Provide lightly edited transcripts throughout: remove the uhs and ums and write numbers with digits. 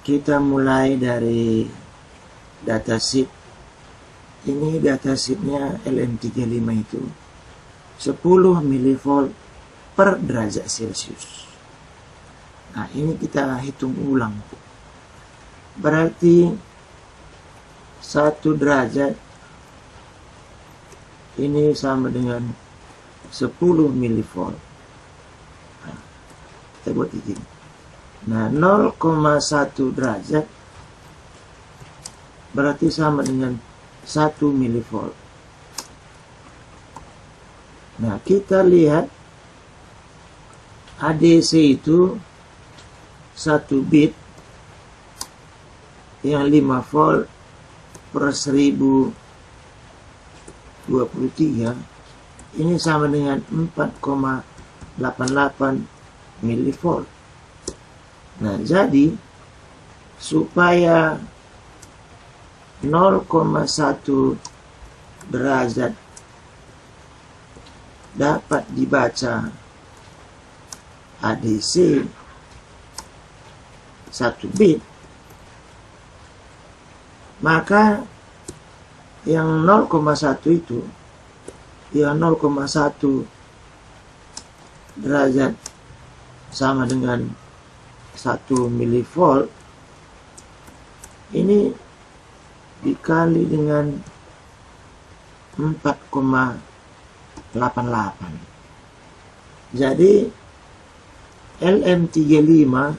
Kita mulai dari datasheet. Ini datasheetnya LM35 itu 10 mV per derajat Celcius. Nah, ini kita hitung ulang. Berarti 1 derajat ini sama dengan 10 mV. Nah, kita buat begini. Nah, 0,1 derajat berarti sama dengan 1 mV. Nah, kita lihat ADC itu 1 bit yang 5 volt per 1023 ini sama dengan 4,88 mV. Nah, jadi supaya 0,1 derajat dapat dibaca ADC 1 bit, maka yang 0,1 itu, yang 0,1 derajat sama dengan 1 mV, ini dikali dengan 4,88. Jadi LM35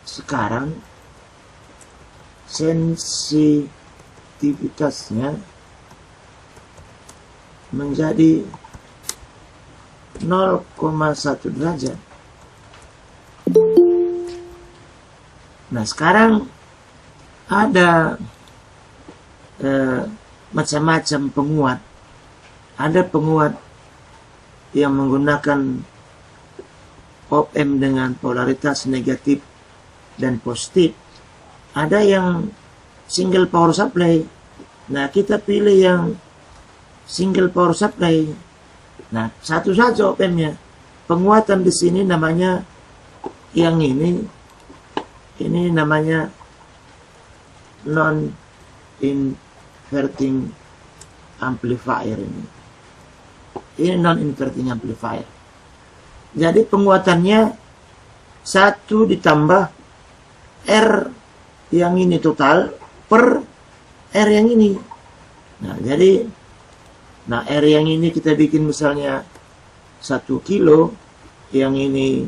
sekarang sensitivitasnya menjadi 0,1 derajat. Nah, sekarang ada macam-macam penguat. Ada penguat yang menggunakan op-amp dengan polaritas negatif dan positif. Ada yang single power supply. Nah, kita pilih yang single power supply. Nah, satu saja op-ampnya. Penguatan di sini namanya yang ini namanya non inverting amplifier ini non inverting amplifier. Jadi penguatannya 1 ditambah R yang ini total per R yang ini. Nah, jadi R yang ini kita bikin misalnya 1 kilo, yang ini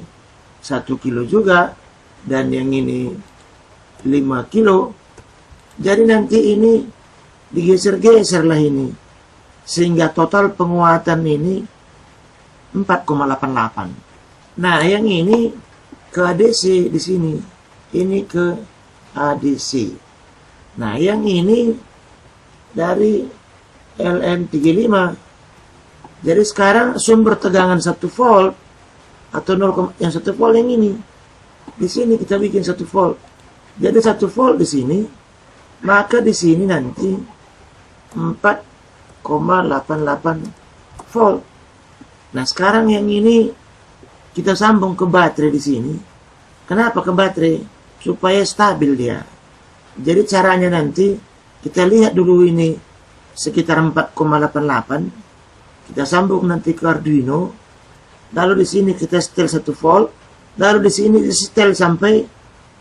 1 kilo juga, dan yang ini 5 kilo. Jadi nanti ini digeser-geser lah ini, sehingga total penguatan ini 4,88. Nah, yang ini ke ADC di sini, ini ke ADC. Nah, yang ini dari LM35. Jadi sekarang sumber tegangan 1 volt atau 0, yang 1 volt yang ini. Di sini kita bikin 1 volt. Jadi 1 volt di sini, maka di sini nanti 4,88 volt. Nah, sekarang yang ini kita sambung ke baterai di sini. Kenapa ke baterai? Supaya stabil dia. Jadi caranya nanti kita lihat dulu ini sekitar 4,88. Kita sambung nanti ke Arduino. Lalu di sini kita setel 1 volt. Lalu di sini di setel sampai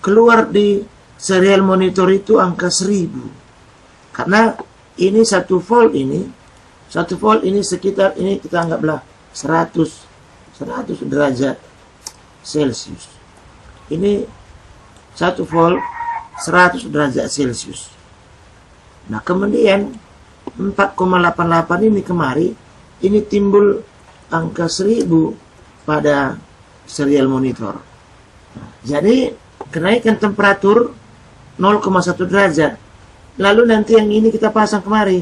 keluar di serial monitor itu angka 1000. Karena ini 1 volt ini, 1 volt ini sekitar, ini kita anggaplah 100 derajat Celcius. Ini 1 volt 100 derajat Celcius. Nah, kemudian 4,88 ini kemari, ini timbul angka 1000 pada serial monitor. Nah, jadi kenaikan temperatur 0,1 derajat. Lalu nanti yang ini kita pasang kemari.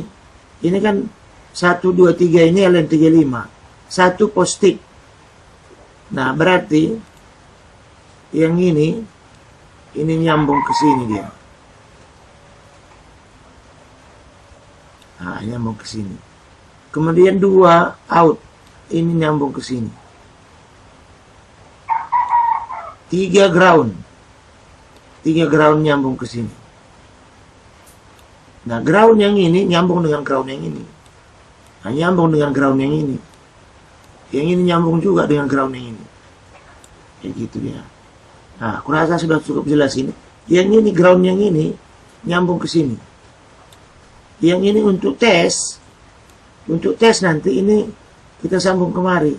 Ini kan 1, 2, 3 ini LM35. 1 positif. Nah, berarti yang ini nyambung ke sini dia. Nah, nyambung ke sini. Kemudian 2 out. Ini nyambung ke sini. 3 ground. 3 ground nyambung ke sini. Nah, ground yang ini nyambung dengan ground yang ini. Nah, nyambung dengan ground yang ini. Yang ini nyambung juga dengan ground yang ini. Kayak gitu ya. Nah, aku rasa sudah cukup jelas ini. Yang ini ground yang ini nyambung ke sini. Yang ini untuk tes. Untuk tes nanti ini kita sambung kemari.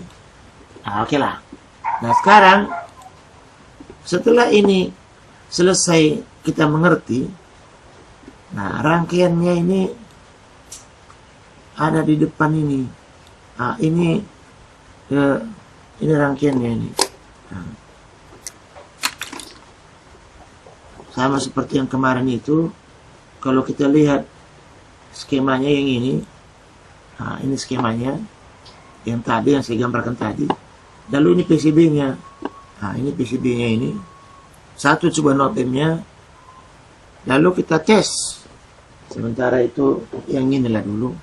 Nah, oke lah. Nah, sekarang setelah ini selesai kita mengerti, nah rangkaiannya ini ada di depan ini. Nah, ini rangkaiannya ini. Nah, sama seperti yang kemarin itu, kalau kita lihat skemanya yang ini, nah ini skemanya yang tadi yang saya gambarkan tadi. Lalu ini PCB-nya. Nah, ini PCB-nya ini. Satu coba notemnya. Lalu kita tes. Sementara itu yang inilah dulu.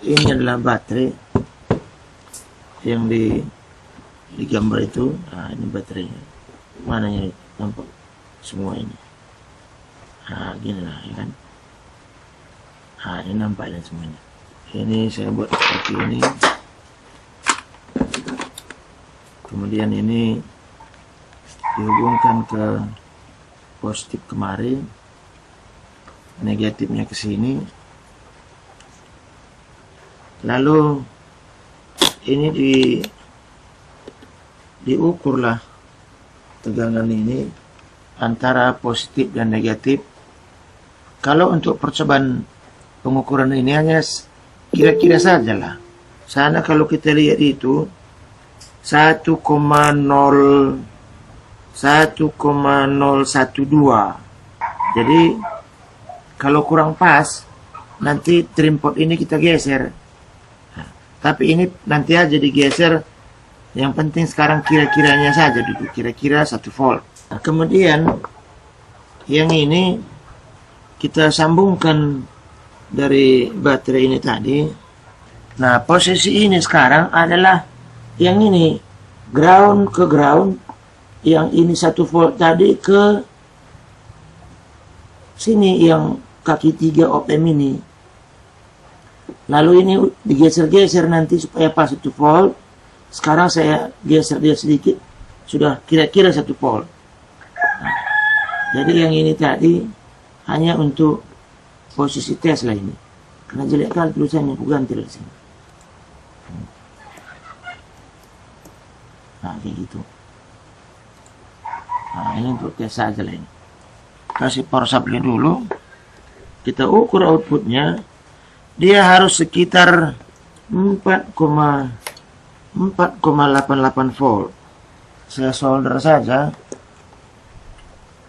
Ini adalah baterai yang digambar itu. Nah, ini baterainya. Mananya nampak semua ini. Nah, gini lah ya kan. Nah, ini nampaknya semuanya. Ini saya buat seperti ini. Kemudian ini dihubungkan ke positif kemarin, negatifnya ke sini. Lalu ini diukurlah tegangan ini antara positif dan negatif. Kalau untuk percobaan pengukuran ini hanya kira-kira sajalah. Sana kalau kita lihat itu 1,012. Jadi kalau kurang pas nanti trim pot ini kita geser. Nah, tapi ini nanti aja digeser. Yang penting sekarang kira-kiranya saja dulu. Kira-kira 1 volt. Nah, kemudian yang ini kita sambungkan dari baterai ini tadi. Nah, posisi ini sekarang adalah yang ini ground ke ground, yang ini 1 volt tadi ke sini yang kaki 3 op-amp ini. Lalu ini digeser-geser nanti supaya pas 1 volt. Sekarang saya geser dia sedikit, sudah kira-kira 1 volt. Nah, jadi yang ini tadi hanya untuk posisi tes lah ini. Karena jelek kali tulisannya, aku ganti dari sini. Nah, kayak gitu. Nah, ini untuk tes saja lah ini. Kasih power supply dulu. Kita ukur outputnya. Dia harus sekitar 4,88 volt. Saya solder saja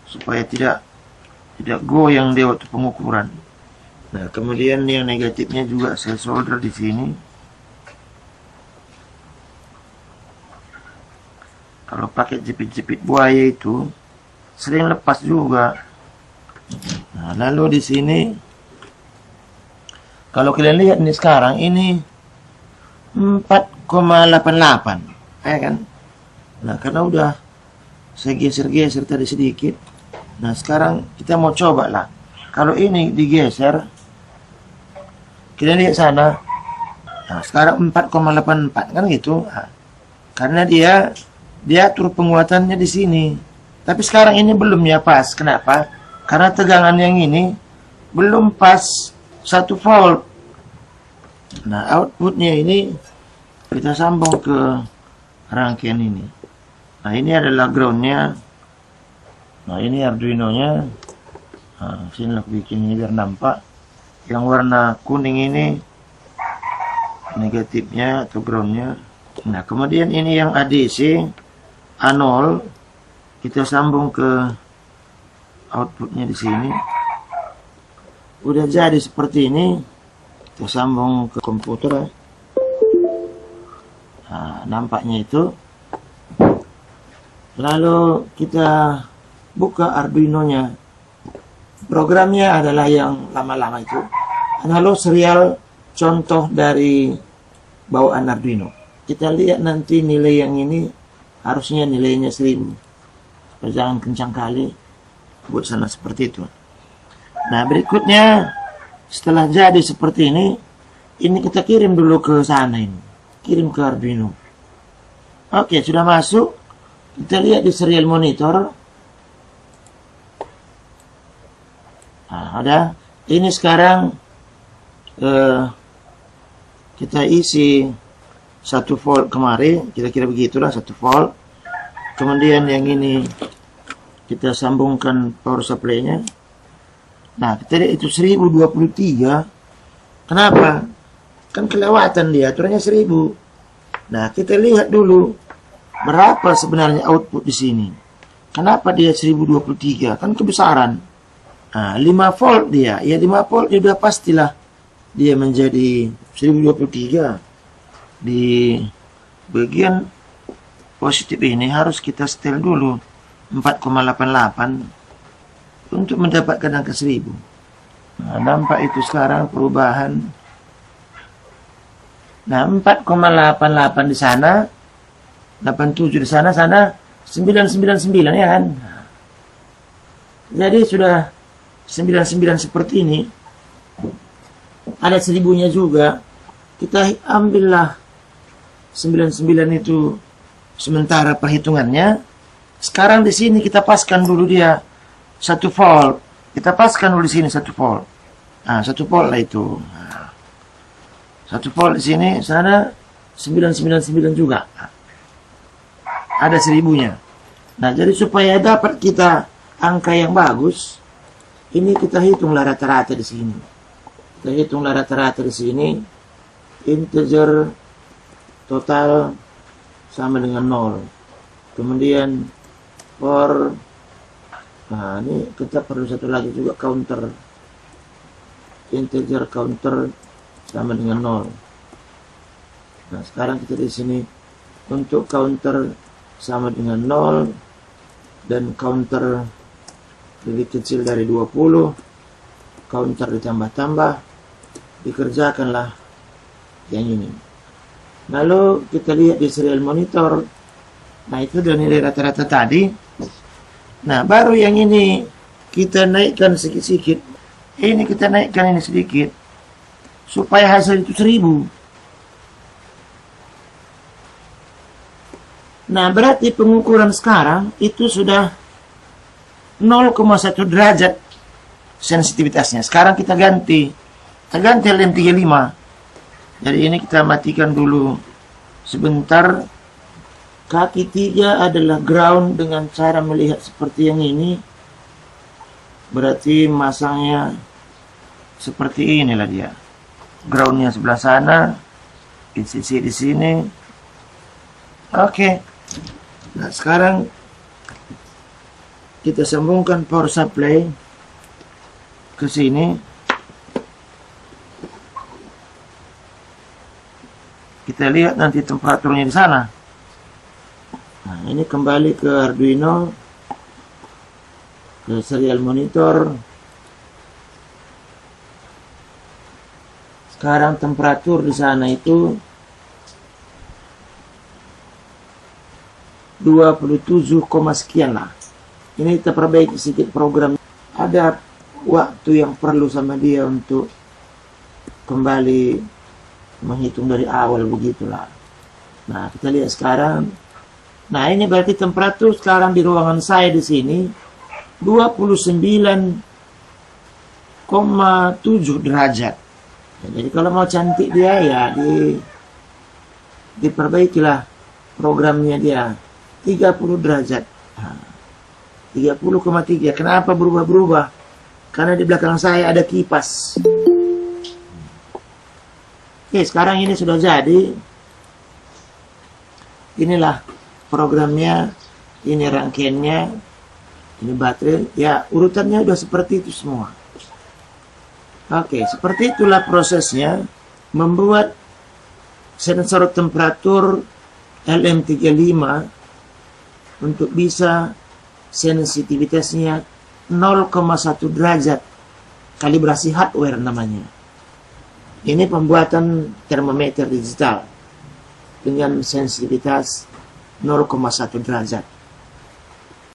supaya tidak goyang dia waktu pengukuran. Nah, kemudian yang negatifnya juga saya solder di sini. Kalau pakai jepit-jepit buaya itu sering lepas juga. Nah, lalu di sini kalau kalian lihat ini sekarang ini 4,88, ya kan? Nah, karena udah saya geser-geser tadi sedikit. Nah, sekarang kita mau coba lah. Kalau ini digeser, kalian lihat sana. Nah, sekarang 4,84 kan gitu. Nah, karena dia atur penguatannya di sini. Tapi sekarang ini belum ya pas. Kenapa? Karena tegangan yang ini belum pas 1 volt. Nah, outputnya ini kita sambung ke rangkaian ini. Nah, ini adalah groundnya. Nah, ini Arduino-nya. Nah, sini aku bikin ini biar nampak. Yang warna kuning ini negatifnya atau groundnya. Nah, kemudian ini yang ADC A0 kita sambung ke outputnya di sini. Udah jadi seperti ini. Kita sambung ke komputer. Nah, nampaknya itu. Lalu kita buka Arduino-nya. Programnya adalah yang lama-lama itu. Analog serial contoh dari bawaan Arduino. Kita lihat nanti nilai yang ini harusnya nilainya 1000. Jangan kencang kali. buat sana seperti itu. Nah, berikutnya setelah jadi seperti ini kita kirim dulu ke sana ini. Kirim ke Arduino. Oke, sudah masuk. Kita lihat di serial monitor. Nah, ada. Ini sekarang kita isi 1 volt kemarin, kira-kira begitulah 1 volt. Kemudian yang ini kita sambungkan power supply-nya. Nah, kita lihat itu 1023. Kenapa? Kan kelewatan dia, aturannya 1000. Nah, kita lihat dulu berapa sebenarnya output di sini. Kenapa dia 1023? Kan kebesaran. Nah, 5 volt dia. Ya 5 volt sudah pastilah dia menjadi 1023. Di bagian positif ini harus kita setel dulu 4,88 untuk mendapatkan angka 1000. Nah, nampak itu sekarang perubahan. Nah, 4,88 di sana, 87 di sana, 999 ya kan. Jadi sudah 99 seperti ini. Ada 1000-nya juga. Kita ambillah 99 itu sementara perhitungannya. Sekarang di sini kita paskan dulu dia 1 volt. Kita paskan dulu di sini 1 volt. Nah, 1 volt lah itu. Nah, 1 volt di sini, sana 999 juga. Ada 1000-nya. Nah, jadi supaya dapat kita angka yang bagus, ini kita hitunglah rata-rata di sini. Kita hitunglah rata-rata di sini. Integer total sama dengan 0. Kemudian for, nah ini kita perlu satu lagi juga counter. Integer counter sama dengan 0. Nah, sekarang kita di sini untuk counter sama dengan 0 dan counter lebih kecil dari 20, counter ditambah-tambah, dikerjakanlah yang ini. Lalu kita lihat di serial monitor. Nah, itu udah nilai rata-rata tadi. Nah, baru yang ini kita naikkan sedikit-sedikit. Ini kita naikkan ini sedikit supaya hasil itu 1000. Nah, berarti pengukuran sekarang itu sudah 0,1 derajat sensitivitasnya. Sekarang kita ganti LM35. Jadi ini kita matikan dulu sebentar. Kaki 3 adalah ground dengan cara melihat seperti yang ini. Berarti masangnya seperti inilah dia. Groundnya sebelah sana, ICC di sini. Oke. Nah, sekarang kita sambungkan power supply ke sini. Kita lihat nanti temperaturnya di sana. Nah, ini kembali ke Arduino, ke serial monitor. Sekarang temperatur di sana itu 27, sekian lah. Ini kita perbaiki sedikit program. Ada waktu yang perlu sama dia untuk kembali menghitung dari awal, begitulah. Nah, kita lihat sekarang. Nah, ini berarti temperatur sekarang di ruangan saya di sini 29,7 derajat. Ya, jadi kalau mau cantik dia ya diperbaikilah programnya dia 30 derajat. Nah, 30,3. Kenapa berubah-berubah? Karena di belakang saya ada kipas. Oke, sekarang ini sudah jadi. Inilah programnya, ini rangkaiannya, ini baterai. Ya, urutannya udah seperti itu semua. Oke, seperti itulah prosesnya membuat sensor temperatur LM35 untuk bisa sensitivitasnya 0,1 derajat. Kalibrasi hardware namanya. Ini pembuatan termometer digital dengan sensitivitas 0,1 derajat.